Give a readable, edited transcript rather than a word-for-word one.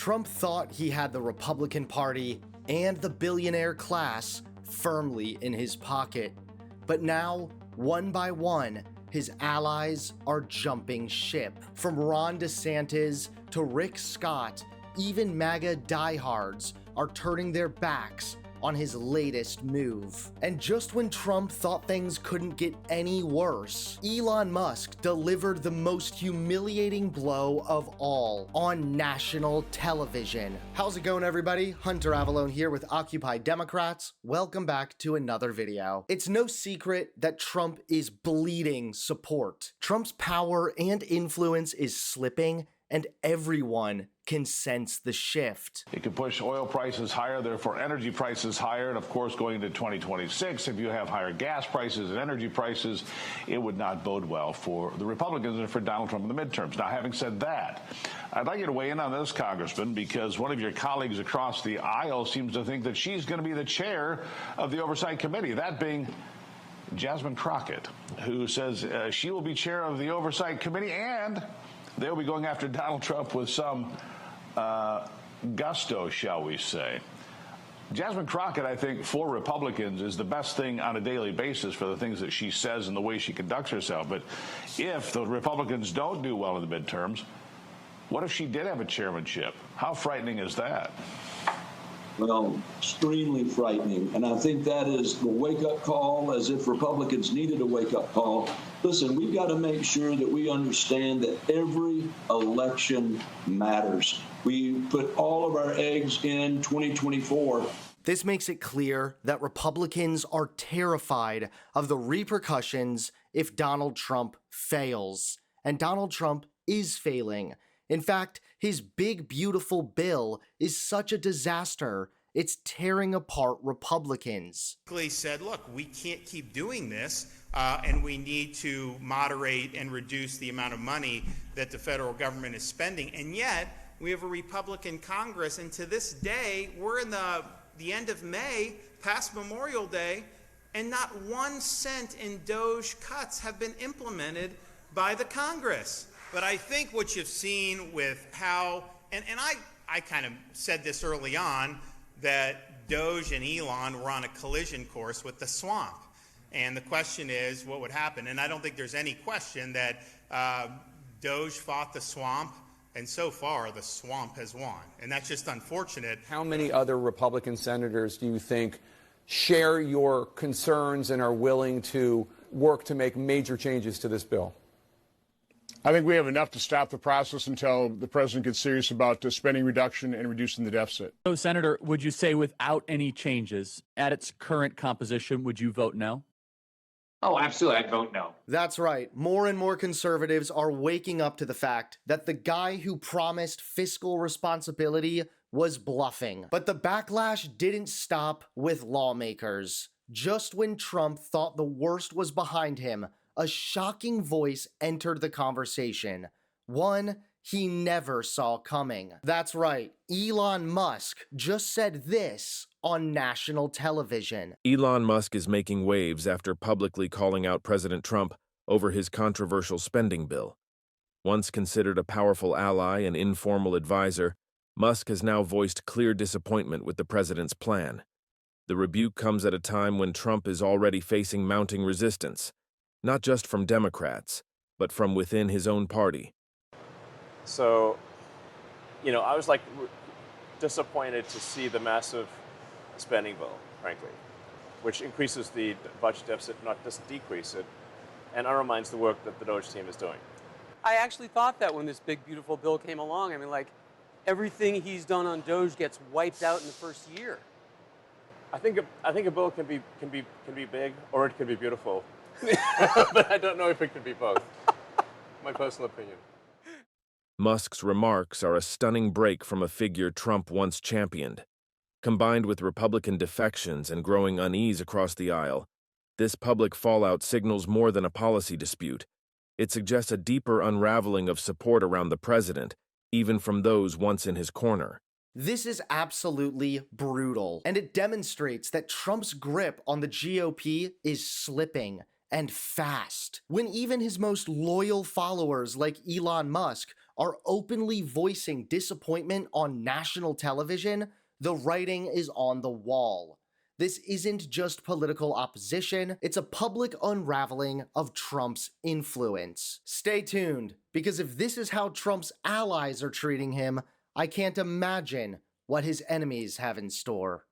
Trump thought he had the Republican Party and the billionaire class firmly in his pocket. But now, one by one, his allies are jumping ship. From Ron DeSantis to Rick Scott, even MAGA diehards are turning their backs on his latest move. And just when Trump thought things couldn't get any worse, Elon Musk delivered the most humiliating blow of all on national television. How's it going, everybody? Hunter Avallone here with Occupy Democrats. Welcome back to another video. It's no secret that Trump is bleeding support. Trump's power and influence is slipping, and everyone can sense the shift. It could push oil prices higher, therefore energy prices higher, and of course going into 2026, if you have higher gas prices and energy prices, it would not bode well for the Republicans and for Donald Trump in the midterms. Now, having said that, I'd like you to weigh in on this, Congressman, because one of your colleagues across the aisle seems to think that she's going to be the chair of the Oversight Committee, that being Jasmine Crockett, who says she will be chair of the Oversight Committee, and they'll be going after Donald Trump with some gusto, shall we say. Jasmine Crockett, I think, for Republicans is the best thing on a daily basis for the things that she says and the way she conducts herself. But if the Republicans don't do well in the midterms, what if she did have a chairmanship? How frightening is that? Well, extremely frightening. And I think that is the wake-up call, as if Republicans needed a wake-up call. Listen, we've got to make sure that we understand that every election matters. We put all of our eggs in 2024. This makes it clear that Republicans are terrified of the repercussions if Donald Trump fails. And Donald Trump is failing. In fact, his big, beautiful bill is such a disaster, it's tearing apart Republicans. He said, look, we can't keep doing this, and we need to moderate and reduce the amount of money that the federal government is spending. And yet, we have a Republican Congress, and to this day, we're in the end of May, past Memorial Day, and not 1 cent in DOGE cuts have been implemented by the Congress. But I think what you've seen with how, and I kind of said this early on, that DOGE and Elon were on a collision course with the swamp. And the question is, what would happen? And I don't think there's any question that DOGE fought the swamp, and so far the swamp has won. And that's just unfortunate. How many other Republican senators do you think share your concerns and are willing to work to make major changes to this bill? I think we have enough to stop the process until the president gets serious about spending reduction and reducing the deficit. So, Senator, would you say without any changes, at its current composition, would you vote no? Oh, absolutely. I'd vote no. That's right. More and more conservatives are waking up to the fact that the guy who promised fiscal responsibility was bluffing. But the backlash didn't stop with lawmakers. Just when Trump thought the worst was behind him, a shocking voice entered the conversation, one he never saw coming. That's right, Elon Musk just said this on national television. Elon Musk is making waves after publicly calling out President Trump over his controversial spending bill. Once considered a powerful ally and informal advisor, Musk has now voiced clear disappointment with the president's plan. The rebuke comes at a time when Trump is already facing mounting resistance, not just from Democrats, but from within his own party. So, I was disappointed to see the massive spending bill, frankly, which increases the budget deficit, not just decrease it, and undermines the work that the DOGE team is doing. I actually thought that when this big, beautiful bill came along. I mean, everything he's done on DOGE gets wiped out in the first year. I think a bill can be big or it can be beautiful. But I don't know if it could be both. My personal opinion. Musk's remarks are a stunning break from a figure Trump once championed. Combined with Republican defections and growing unease across the aisle, this public fallout signals more than a policy dispute. It suggests a deeper unraveling of support around the president, even from those once in his corner. This is absolutely brutal, and it demonstrates that Trump's grip on the GOP is slipping, and fast. When even his most loyal followers like Elon Musk are openly voicing disappointment on national television, the writing is on the wall. This isn't just political opposition, it's a public unraveling of Trump's influence. Stay tuned, because if this is how Trump's allies are treating him, I can't imagine what his enemies have in store.